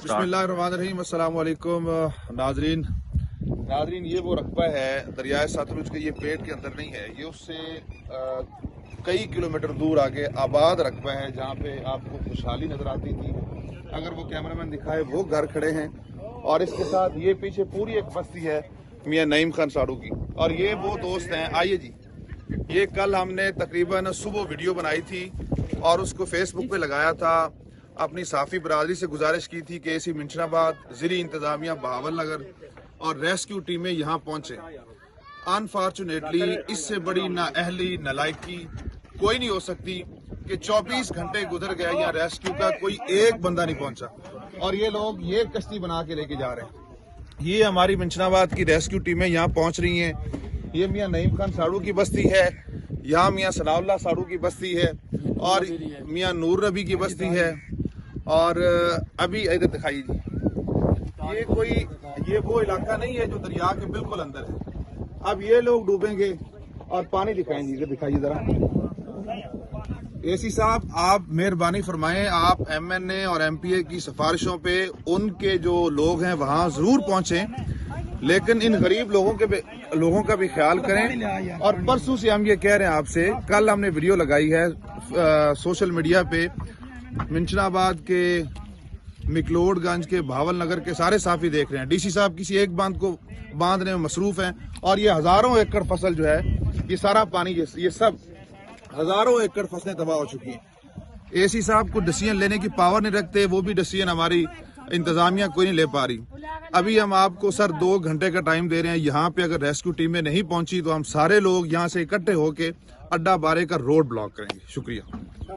बिस्मिल्लाहिर्रहमानिर्रहीम। अस्सलाम वालेकुम नाजरीन। ये वो रकबा है दरियाए सतलुज के, ये पेट के अंदर नहीं है, ये उससे कई किलोमीटर दूर आगे आबाद रकबा है जहाँ पे आपको खुशहाली नजर आती थी। अगर वो कैमरामैन दिखाए वो घर खड़े हैं, और इसके साथ ये पीछे पूरी एक बस्ती है मियां नईम खान साड़ू की, और ये वो दोस्त हैं। आइए जी, ये कल हमने तकरीबन सुबह वीडियो बनाई थी और उसको फेसबुक पे लगाया था। अपनी साफी बरादरी से गुजारिश की थी कि ऐसी मिंशनाबाद ज़िली इंतजामिया बहावल नगर और रेस्क्यू टीमें यहाँ पहुंचे। अनफॉर्चुनेटली इससे बड़ी नाअहली नालायकी कोई नहीं हो सकती कि 24 घंटे गुजर गए, यहाँ रेस्क्यू का कोई एक बंदा नहीं पहुंचा, और ये लोग ये कश्ती बना के लेके जा रहे हैं। ये हमारी मिंशनाबाद की रेस्क्यू टीमें यहाँ पहुंच रही हैं। ये मियां नईम खान साड़ू की बस्ती है, यहाँ मियां सनाउल्लाह साड़ू की बस्ती है, और मियां नूर रबी की बस्ती है। और अभी इधर दिखाइए जी, ये वो इलाका नहीं है जो दरिया के बिल्कुल अंदर है। अब ये लोग डूबेंगे और पानी दिखाएंगे, इधर दिखाइए जरा। एसी साहब, आप मेहरबानी फरमाएं, आप एमएनए और एमपीए की सिफारिशों पे उनके जो लोग हैं वहां जरूर पहुंचें, लेकिन इन गरीब लोगों का भी ख्याल करें। और परसों से हम ये कह रहे हैं आपसे, कल हमने वीडियो लगाई है सोशल मीडिया पे, मिंशनाबाद के, मिकलोडगंज के, भावल नगर के सारे साफी देख रहे हैं। डीसी साहब किसी एक बांध को बांधने में मसरूफ हैं, और ये हजारों एकड़ फसल जो है, ये सारा पानी, ये सब हजारों एकड़ फसलें तबाह हो चुकी हैं। एसी साहब को डिसीजन लेने की पावर नहीं रखते, वो भी डिसीजन हमारी इंतजामिया कोई नहीं ले पा रही। अभी हम आपको सर 2 घंटे का टाइम दे रहे हैं। यहाँ पे अगर रेस्क्यू टीमें नहीं पहुंची तो हम सारे लोग यहाँ से इकट्ठे होके अड्डा बारे का रोड ब्लॉक करेंगे। शुक्रिया।